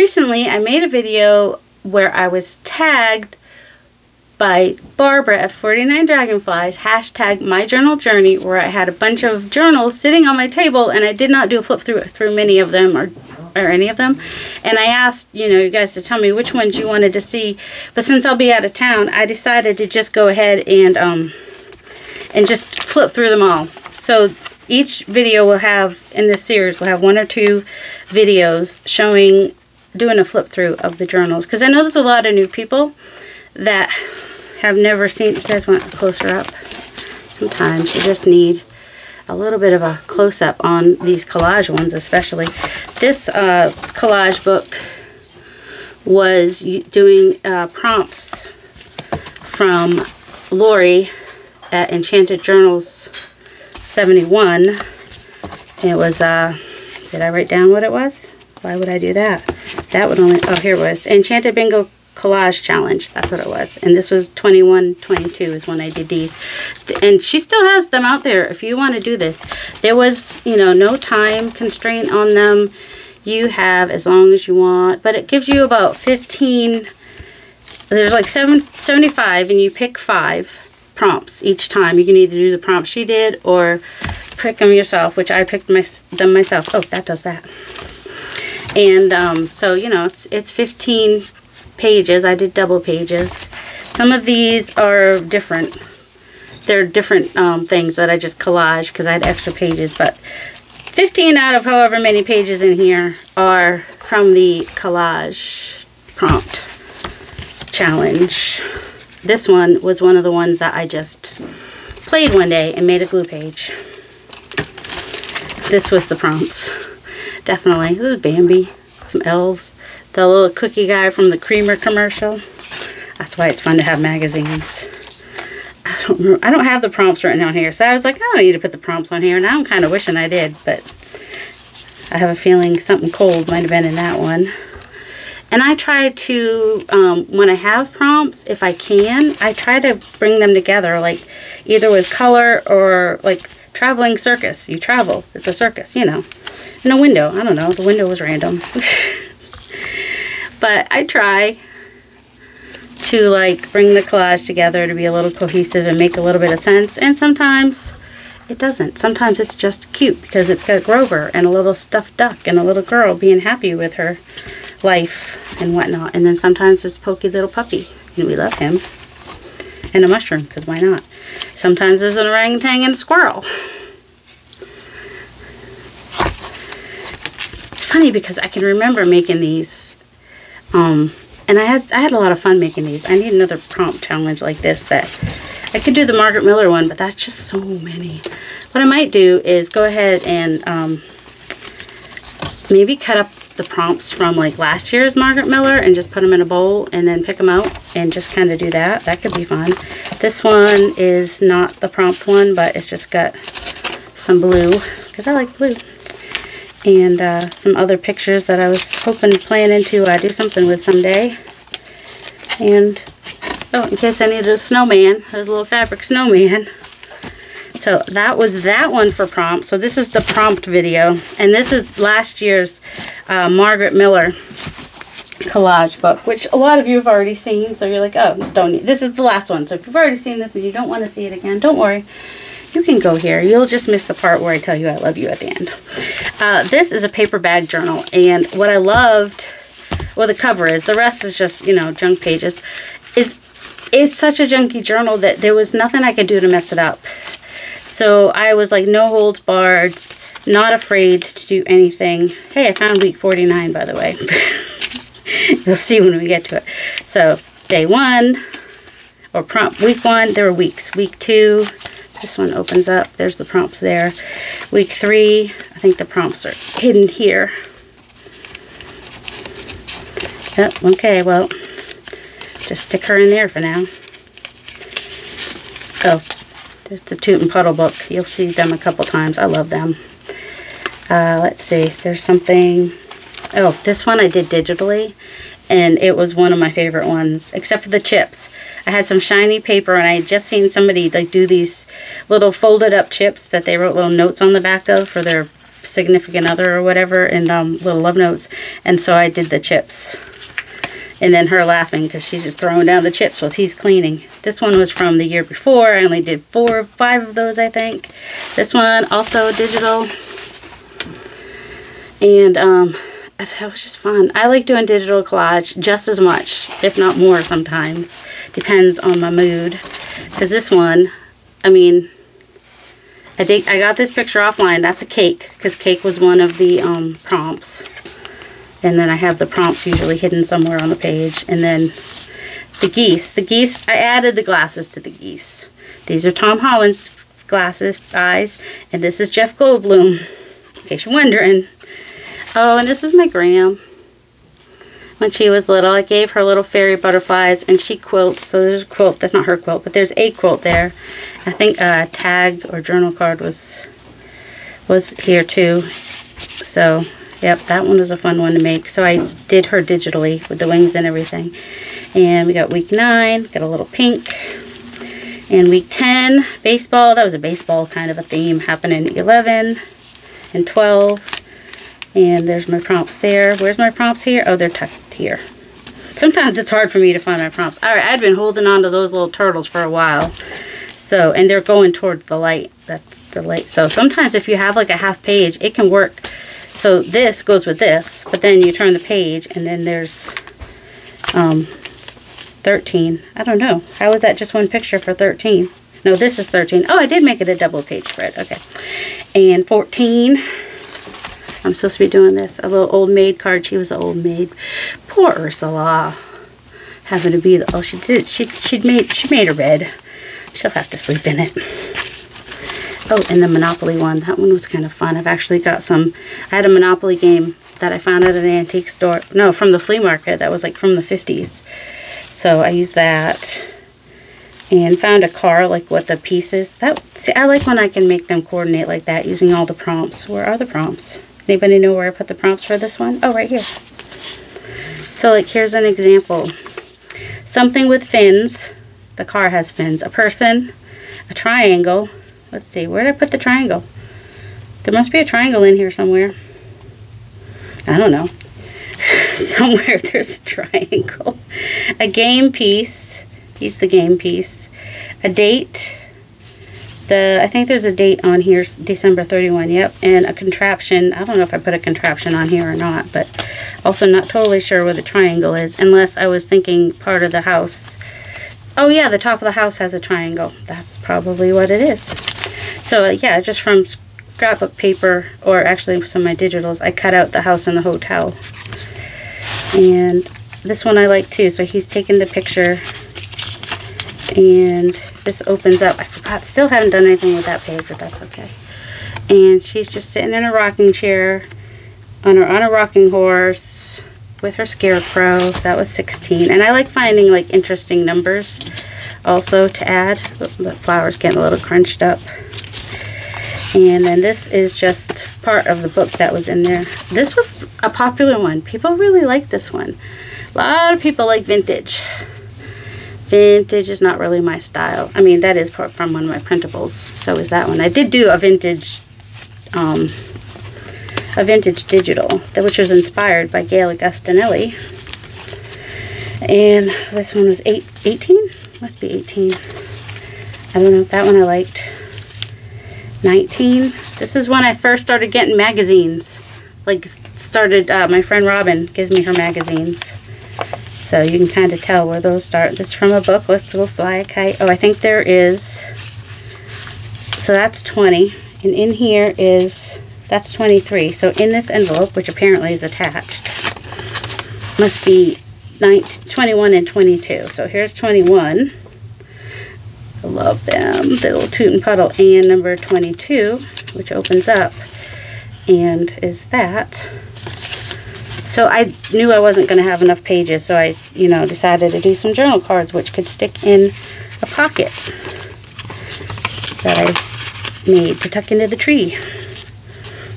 recently I made a video where I was tagged by Barbara at 49 Dragonflies, hashtag my journal journey, where I had a bunch of journals sitting on my table and I did not do a flip through many of them or any of them. And I asked, you guys to tell me which ones you wanted to see. But since I'll be out of town, I decided to just go ahead and just flip through them all. So each video will have, in this series, will have 1 or 2 videos doing a flip through of the journals. Because I know there's a lot of new people that have never seen. You guys want closer up? Sometimes you just need a little bit of a close-up on these collage ones, especially. This collage book was doing prompts from Lori at Enchanted Journals 71. It was, did I write down what it was? Why would I do that? That would only, oh, here it was. Enchanted Bingo Collage Challenge. That's what it was. And this was 21-22 is when I did these. And she still has them out there if you want to do this. There was, no time constraint on them. You have as long as you want. But it gives you about 15. There's like 75 and you pick 5 prompts each time. You can either do the prompt she did or pick them yourself, which I picked them myself. Oh, that does that. And so, it's 15 pages. I did double pages. Some of these are different. They're different things that I just collage because I had extra pages, but 15 out of however many pages in here are from the collage prompt challenge. This one was one of the ones that I just played one day and made a glue page. This was the prompts. Definitely. This is Bambi, some elves. The little cookie guy from the creamer commercial. That's why it's fun to have magazines. I don't have the prompts written on here, so I was like, I don't need to put the prompts on here. Now I'm kind of wishing I did, but I have a feeling something cold might have been in that one. And I try to, when I have prompts, if I can, I try to bring them together, like either with color or like traveling circus. You travel, it's a circus, in a window. I don't know, the window was random. But I try to bring the collage together to be a little cohesive and make a little bit of sense. And sometimes it doesn't. Sometimes it's just cute because it's got Grover and a little stuffed duck and a little girl being happy with her life and whatnot. And then sometimes there's a pokey little puppy and we love him. And a mushroom, because why not? Sometimes there's an orangutan and a squirrel. It's funny because I can remember making these. And I had a lot of fun making these. I need another prompt challenge like this. That I could do the Margaret Miller one, but that's just so many. What I might do is go ahead and maybe cut up the prompts from last year's Margaret Miller and just put them in a bowl and then pick them out and just kind of do that. That could be fun. This one is not the prompt one, but it's just got some blue because I like blue. And some other pictures that I was planning to do something with someday. And, oh, in case I needed a snowman, there's a little fabric snowman. So that was that one for prompt. So this is the prompt video. And this is last year's Margaret Miller collage book, which a lot of you have already seen. So you're like, oh, don't need. This is the last one. So if you've already seen this and you don't want to see it again, don't worry. You can go here. You'll just miss the part where I tell you I love you at the end. This is a paper bag journal, and what I loved, well, the cover is, the rest is just, junk pages, it's such a junky journal that there was nothing I could do to mess it up. So I was like, no holds barred, not afraid to do anything. Hey, I found week 49, by the way. You'll see when we get to it. So day 1, or prompt, week 1, there were weeks. Week 2, this one opens up. There's the prompts there. Week 3, I think the prompts are hidden here. Yep, okay, well, just stick her in there for now. So, there's the Toot and Puddle book. You'll see them a couple times. I love them. Let's see. There's something. Oh, this one I did digitally. And it was one of my favorite ones, except for the chips. I had some shiny paper, and I had just seen somebody do these little folded up chips that they wrote little notes on the back of for their significant other or whatever, and little love notes. And so I did the chips. And then her laughing because she's just throwing down the chips while he's cleaning. This one was from the year before. I only did 4 or 5 of those, I think. This one also digital. And that was just fun. I like doing digital collage just as much, if not more sometimes. Depends on my mood. Because this one, I mean, I got this picture offline. That's a cake, because cake was one of the prompts. And then I have the prompts usually hidden somewhere on the page. And then the geese. The geese, I added the glasses to the geese. These are Tom Holland's glasses, eyes. And this is Jeff Goldblum, in case you're wondering. Oh, and this is my Graham. When she was little, I gave her little fairy butterflies, and she quilts. So there's a quilt. That's not her quilt, but there's a quilt there. I think a tag or journal card was here too. So... yep, that one was a fun one to make. So I did her digitally with the wings and everything. And we got week 9, got a little pink. And week 10, baseball. That was a baseball kind of a theme happening. 11 and 12. And there's my prompts there. Where's my prompts here? Oh, they're tucked here. Sometimes it's hard for me to find my prompts. All right, I'd been holding on to those little turtles for a while. So, and they're going toward the light. That's the light. So sometimes if you have like a half page, it can work. So this goes with this, but then you turn the page and then there's 13. I don't know. How is that just one picture for 13? No, this is 13. Oh, I did make it a double page spread. Okay. And 14. I'm supposed to be doing this. A little old maid card. She was an old maid. Poor Ursula. Having to be the... oh, she did. She made her bed. She'll have to sleep in it. Oh, and the Monopoly one. That one was kind of fun. I've actually got some... I had a Monopoly game that I found at an antique store. No, from the flea market. That was like from the 50s. So I used that. And found a car, like what the pieces... see, I like when I can make them coordinate like that using all the prompts. Where are the prompts? Anybody know where I put the prompts for this one? Oh, right here. So, like, here's an example. Something with fins. The car has fins. A person. A triangle. Let's see, where did I put the triangle? There must be a triangle in here somewhere. I don't know. Somewhere there's a triangle. A game piece. Here's the game piece. A date. I think there's a date on here, December 31, yep. And a contraption. I don't know if I put a contraption on here or not, but also not totally sure where the triangle is, unless I was thinking part of the house. Oh yeah, the top of the house has a triangle. That's probably what it is. So yeah, just from scrapbook paper, or actually some of my digitals, I cut out the house and the hotel. And this one I like too. So he's taking the picture, and this opens up. I forgot, still haven't done anything with that page, but that's okay. And she's just sitting in a rocking chair on a rocking horse with her scarecrow. So that was 16. And I like finding like interesting numbers also to add. The flower's getting a little crunched up. And then this is just part of the book that was in there. This was a popular one. People really like this one. A lot of people like vintage. Vintage is not really my style. I mean, that is part from one of my printables. So is that one. I did do a vintage digital, which was inspired by Gail Agostinelli. And this one was 18? Must be 18. I don't know. That one I liked. 19. This is when I first started getting magazines. Like, my friend Robin gives me her magazines. So you can kind of tell where those start. This is from a book. Let's Go Fly a Kite. Oh, I think there is. So that's 20. And in here is, that's 23. So in this envelope, which apparently is attached, must be 21 and 22. So here's 21. I love them. The little Toot and Puddle. And number 22, which opens up, and is that. So I knew I wasn't going to have enough pages, so I, decided to do some journal cards, which could stick in a pocket that I made to tuck into the tree.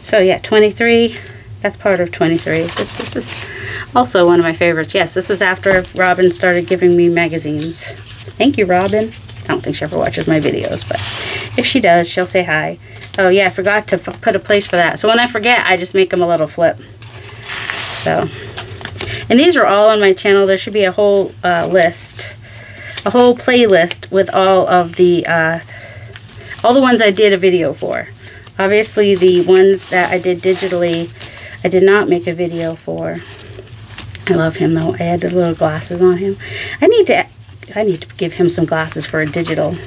So yeah, 23. That's part of 23. This is also one of my favorites. Yes, this was after Robin started giving me magazines. Thank you, Robin. I don't think she ever watches my videos, but If she does, she'll say hi. Oh yeah, I forgot to put a place for that. So when I forget, I just make them a little flip. So, and these are all on my channel. There should be a whole list, a whole playlist with all the ones I did a video for. Obviously, the ones that I did digitally, I did not make a video for. I love him though. I added little glasses on him. I need to give him some glasses for a digital.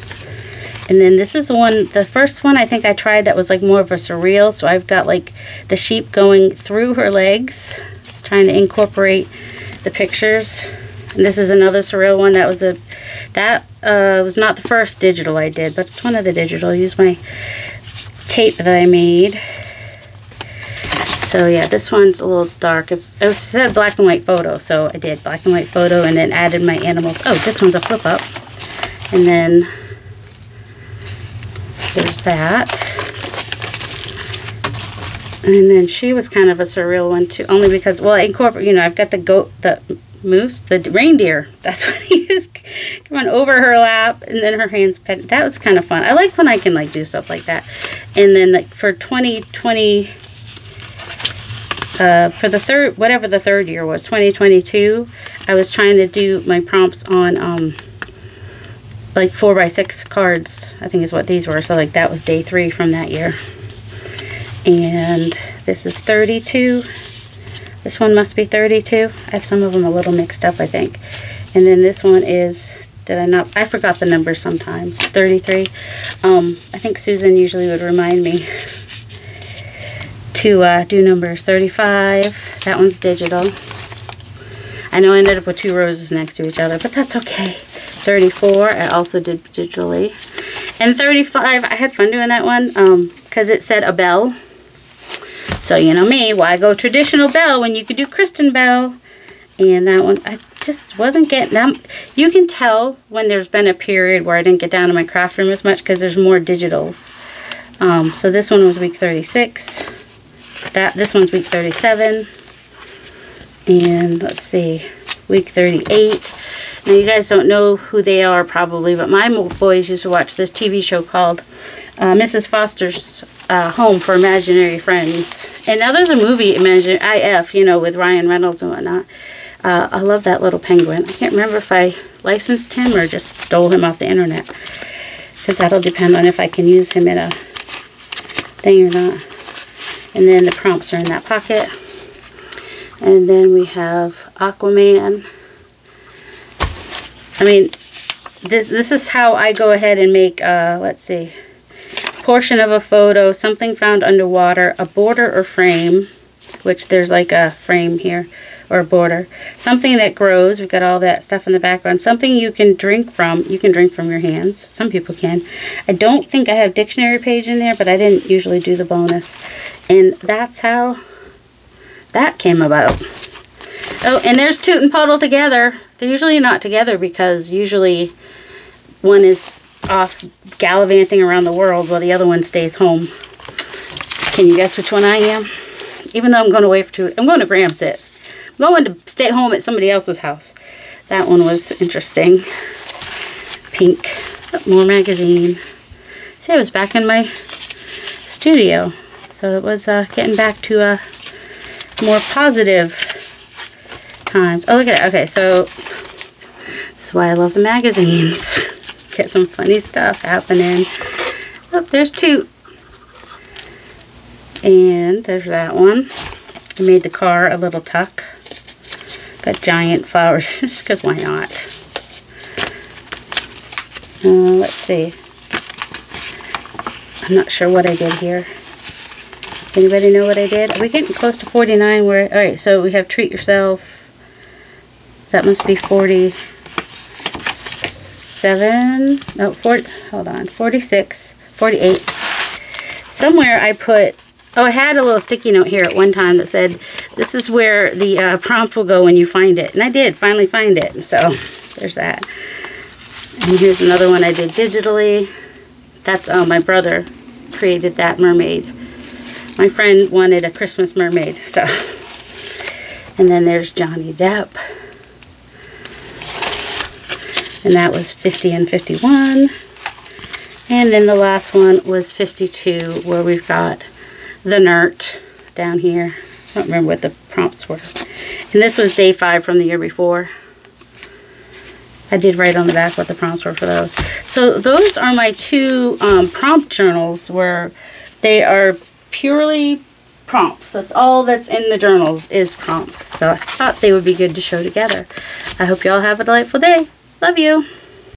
And then this is the first one I think I tried that was like more of a surreal. So I've got like the sheep going through her legs, trying to incorporate the pictures. And this is another surreal one. That was not the first digital I did, but it's one of the digital. I used my tape that I made. So yeah, this one's a little dark. It said black and white photo, so I did black and white photo and then added my animals. Oh, this one's a flip up. And then there's that. And then she was kind of a surreal one too, only because, well, I incorporate, I've got the goat, the moose, the reindeer. That's what he is. Come on, over her lap, and then her hands pet. That was kind of fun. I like when I can like do stuff like that. And then like for 2020, for the third year was, 2022, I was trying to do my prompts on like 4x6 cards, I think is what these were. So like that was day 3 from that year. And this is 32. This one must be 32. I have some of them a little mixed up, I think. And then this one is, I forgot the numbers sometimes. 33. I think Susan usually would remind me to do numbers. 35. That one's digital. I know I ended up with 2 roses next to each other, but that's okay. 34, I also did digitally. And 35, I had fun doing that one because it said a bell. So you know me, why go traditional bell when you could do Kristen bell? And that one, I just wasn't getting them. You can tell when there's been a period where I didn't get down to my craft room as much because there's more digitals. So this one was week 36. This one's week 37. And let's see, week 38. Now you guys don't know who they are probably, but my boys used to watch this TV show called Mrs. Foster's Home for Imaginary Friends. And now there's a movie, IF, with Ryan Reynolds and whatnot. I love that little penguin. I can't remember if I licensed him or just stole him off the internet. Because that'll depend on if I can use him in a thing or not. And then the prompts are in that pocket. And then we have Aquaman. I mean, this is how I go ahead and make, let's see, portion of a photo, something found underwater, a border or frame, which there's like a frame here, or a border. Something that grows, we've got all that stuff in the background. Something you can drink from your hands. Some people can. I don't think I have dictionary page in there, but I didn't usually do the bonus. And that's how that came about. Oh, and there's Toot and Puddle together. They're usually not together because usually one is off gallivanting around the world while the other one stays home. Can you guess which one I am? Even though I'm going away for 2, I'm going to Gramsit's. I'm going to stay home at somebody else's house. That one was interesting. Pink. Oh, more magazine. See, I was back in my studio. So it was getting back to more positive times. Oh, look at that. Okay, so that's why I love the magazines. Get some funny stuff happening. Oh, there's Toot. And there's that one. I made the car a little tuck. Got giant flowers, just because why not? Let's see. I'm not sure what I did here. Anybody know what I did? Are we getting close to 49? Alright, so we have Treat Yourself. That must be 47. No, 40. Hold on. 46. 48. Somewhere I put. Oh, I had a little sticky note here at one time that said, "This is where the prompt will go when you find it." And I did finally find it. So there's that. And here's another one I did digitally. That's my brother created that mermaid. My friend wanted a Christmas mermaid. So, and then there's Johnny Depp. And that was 50 and 51. And then the last one was 52, where we've got the NERT down here. I don't remember what the prompts were. And this was day 5 from the year before. I did write on the back what the prompts were for those. So those are my 2 prompt journals, where they are purely prompts. That's all that's in the journals is prompts. So I thought they would be good to show together. I hope y'all have a delightful day. Love you.